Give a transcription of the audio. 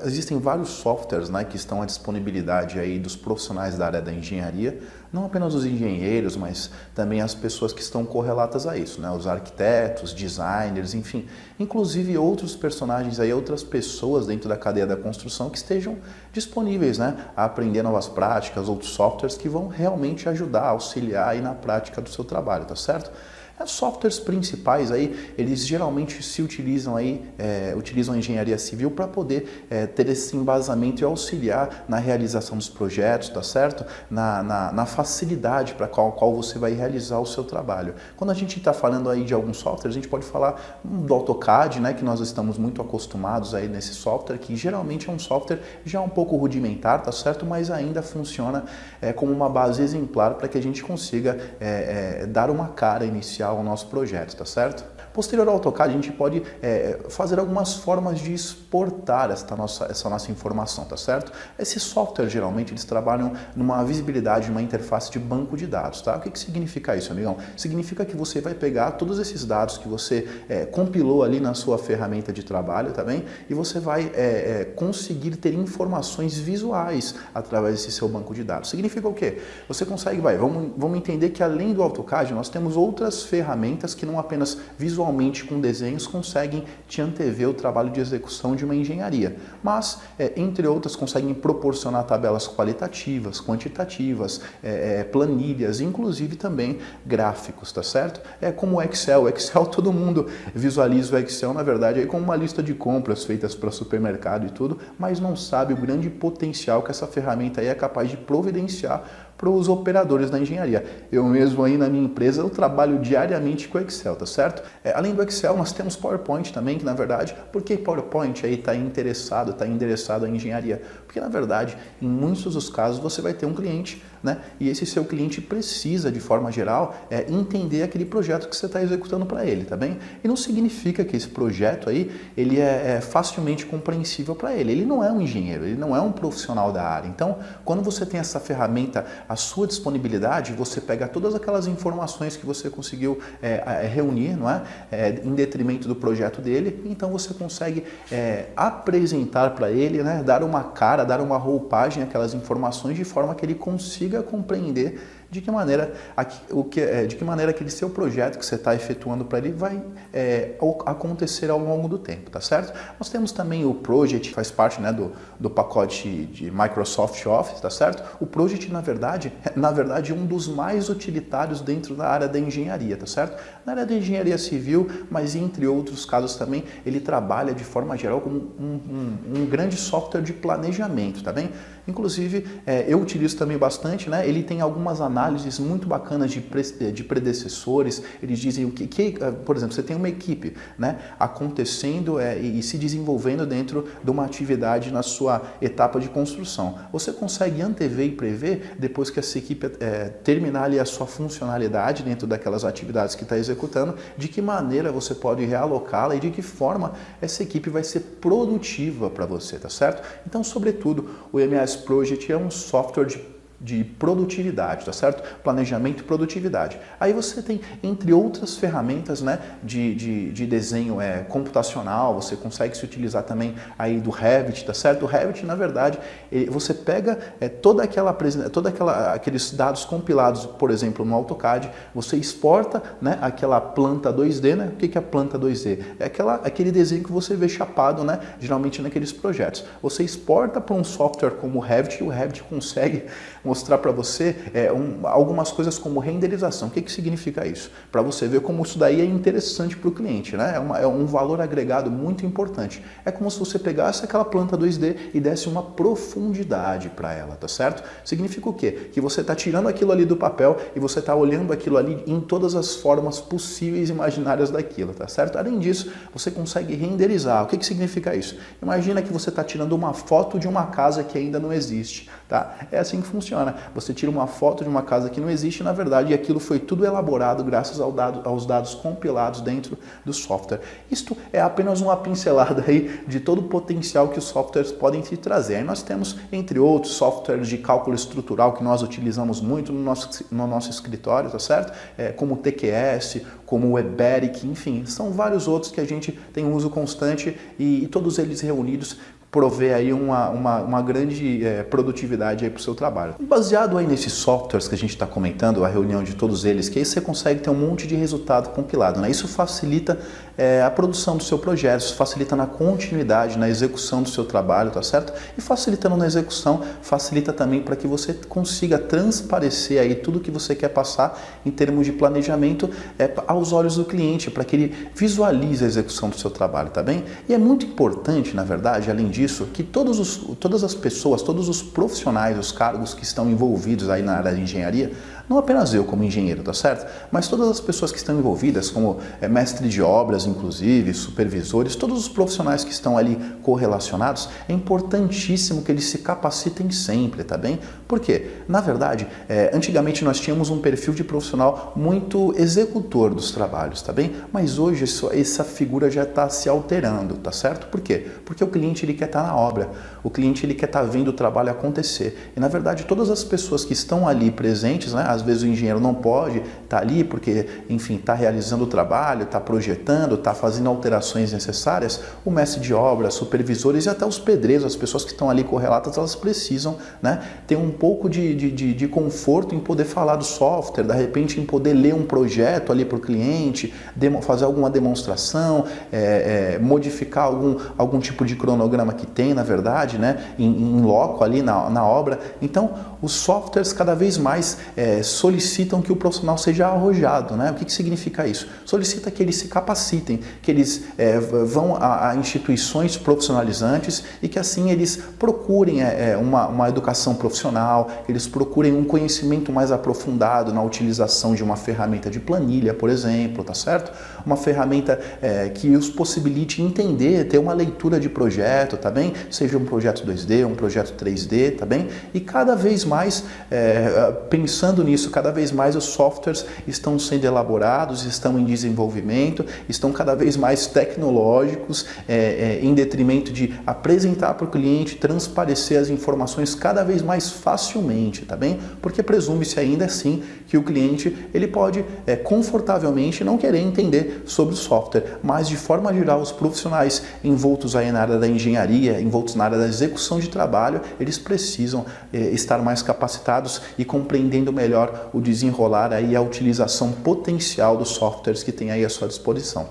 existem vários softwares, né, que estão à disponibilidade aí dos profissionais da área da engenharia, não apenas os engenheiros, mas também as pessoas que estão correlatas a isso, né, os arquitetos, designers, enfim, inclusive outros personagens aí, outras pessoas dentro da cadeia da construção que estejam disponíveis, né, a aprender novas práticas, outros softwares que vão realmente ajudar, auxiliar aí na prática do seu trabalho, tá certo? Os softwares principais aí, eles geralmente se utilizam aí, utilizam a engenharia civil para poder ter esse embasamento e auxiliar na realização dos projetos, tá certo? Na facilidade para qual você vai realizar o seu trabalho. Quando a gente está falando aí de algum software, a gente pode falar do AutoCAD, né, que nós estamos muito acostumados aí nesse software, que geralmente é um software já um pouco rudimentar, tá certo? Mas ainda funciona como uma base exemplar para que a gente consiga dar uma cara inicial ao nosso projeto, tá certo? Posterior ao AutoCAD, a gente pode fazer algumas formas de exportar essa nossa informação, tá certo? Esses softwares, geralmente, eles trabalham numa visibilidade, numa interface de banco de dados, tá? O que significa isso, amigão? Significa que você vai pegar todos esses dados que você compilou ali na sua ferramenta de trabalho, tá bem? E você vai conseguir ter informações visuais através desse seu banco de dados. Significa o quê? Você consegue, vamos entender que além do AutoCAD, nós temos outras ferramentas que não apenas visualmente com desenhos conseguem te antever o trabalho de execução de uma engenharia, mas, entre outras, conseguem proporcionar tabelas qualitativas, quantitativas, planilhas, inclusive também gráficos, tá certo? É como o Excel. O Excel, todo mundo visualiza o Excel, na verdade, aí como uma lista de compras feitas para supermercado e tudo, mas não sabe o grande potencial que essa ferramenta aí é capaz de providenciar para os operadores da engenharia. Eu mesmo aí na minha empresa, eu trabalho diariamente com o Excel, tá certo? Além do Excel, nós temos PowerPoint também, que na verdade, por que PowerPoint aí está endereçado à engenharia? Porque na verdade, em muitos dos casos, você vai ter um cliente, né? E esse seu cliente precisa, de forma geral, entender aquele projeto que você está executando para ele, tá bem? E não significa que esse projeto aí, ele é facilmente compreensível para ele. Ele não é um engenheiro, ele não é um profissional da área. Então, quando você tem essa ferramenta à sua disponibilidade, você pega todas aquelas informações que você conseguiu reunir, não é? Em detrimento do projeto dele, então você consegue apresentar para ele, né? Dar uma cara, dar uma roupagem àquelas informações de forma que ele consiga compreender de que maneira aquele seu projeto que você está efetuando para ele vai acontecer ao longo do tempo, tá certo? Nós temos também o Project, que faz parte, né, do pacote de Microsoft Office, tá certo? O Project, na verdade, é um dos mais utilitários dentro da área da engenharia, tá certo? Na área da engenharia civil, mas entre outros casos também, ele trabalha de forma geral como um grande software de planejamento, tá bem? Inclusive, eu utilizo também bastante, né? Ele tem algumas análises muito bacanas de predecessores. Eles dizem o que, por exemplo, você tem uma equipe, né, acontecendo e se desenvolvendo dentro de uma atividade na sua etapa de construção. Você consegue antever e prever, depois que essa equipe terminar ali a sua funcionalidade dentro daquelas atividades que está executando, de que maneira você pode realocá-la e de que forma essa equipe vai ser produtiva para você, tá certo? Então, sobretudo, o MS Project é um software de produtividade, tá certo? Planejamento e produtividade. Aí você tem, entre outras ferramentas, né, de desenho computacional, você consegue se utilizar também aí do Revit, tá certo? O Revit, na verdade, você pega aqueles dados compilados, por exemplo, no AutoCAD, você exporta, né, aquela planta 2D, né? O que é a planta 2D? É aquele desenho que você vê chapado, né, geralmente naqueles projetos. Você exporta para um software como o Revit, e o Revit consegue mostrar para você algumas coisas como renderização. O que significa isso? Para você ver como isso daí é interessante para o cliente, né? É um valor agregado muito importante. É como se você pegasse aquela planta 2D e desse uma profundidade para ela, tá certo? Significa o quê? Que você está tirando aquilo ali do papel e você está olhando aquilo ali em todas as formas possíveis e imaginárias daquilo, tá certo? Além disso, você consegue renderizar. O que significa isso? Imagina que você está tirando uma foto de uma casa que ainda não existe, tá? É assim que funciona. Você tira uma foto de uma casa que não existe, na verdade, e aquilo foi tudo elaborado graças aos dados compilados dentro do software. Isto é apenas uma pincelada aí de todo o potencial que os softwares podem te trazer. Aí nós temos, entre outros, softwares de cálculo estrutural que nós utilizamos muito no nosso escritório, tá certo? Como o TQS, como o Weberic, enfim, são vários outros que a gente tem um uso constante e todos eles reunidos prover aí uma grande produtividade aí para o seu trabalho. Baseado aí nesses softwares que a gente está comentando, a reunião de todos eles, que aí você consegue ter um monte de resultado compilado, né? Isso facilita a produção do seu projeto, isso facilita na continuidade, na execução do seu trabalho, tá certo? E facilitando na execução, facilita também para que você consiga transparecer aí tudo que você quer passar em termos de planejamento aos olhos do cliente, para que ele visualize a execução do seu trabalho, tá bem? E é muito importante, na verdade, além disso, que todas as pessoas, todos os profissionais, os cargos que estão envolvidos aí na área de engenharia, não apenas eu como engenheiro, tá certo? Mas todas as pessoas que estão envolvidas, como mestre de obras, inclusive, supervisores, todos os profissionais que estão ali correlacionados, é importantíssimo que eles se capacitem sempre, tá bem? Por quê? Na verdade, antigamente nós tínhamos um perfil de profissional muito executor dos trabalhos, tá bem? Mas hoje essa figura já está se alterando, tá certo? Por quê? Porque o cliente ele quer estar na obra, o cliente ele quer estar vendo o trabalho acontecer. E na verdade todas as pessoas que estão ali presentes, né? Às vezes o engenheiro não pode estar ali porque, enfim, está realizando o trabalho, está projetando, está fazendo alterações necessárias. O mestre de obra, supervisores e até os pedreiros, as pessoas que estão ali correlatas, elas precisam, né, ter um pouco de conforto em poder falar do software, de repente em poder ler um projeto ali para o cliente, fazer alguma demonstração, modificar algum tipo de cronograma que tem, na verdade, né, em loco ali na obra. Então, os softwares cada vez mais solicitam que o profissional seja arrojado, né? O que significa isso? Solicita que eles se capacitem, que eles vão a instituições profissionalizantes e que assim eles procurem uma educação profissional, que eles procurem um conhecimento mais aprofundado na utilização de uma ferramenta de planilha, por exemplo, tá certo? Uma ferramenta que os possibilite entender, ter uma leitura de projeto, tá bem? Seja um projeto 2D, um projeto 3D, tá bem? E cada vez mais, pensando nisso, cada vez mais os softwares estão sendo elaborados, estão em desenvolvimento, estão cada vez mais tecnológicos, em detrimento de apresentar para o cliente, transparecer as informações cada vez mais facilmente, tá bem? Porque presume-se ainda assim que o cliente ele pode confortavelmente não querer entender sobre o software, mas de forma geral os profissionais envoltos aí na área da engenharia, envoltos na área da execução de trabalho, eles precisam estar mais capacitados e compreendendo melhor o desenrolar aí a utilização potencial dos softwares que tem aí à sua disposição.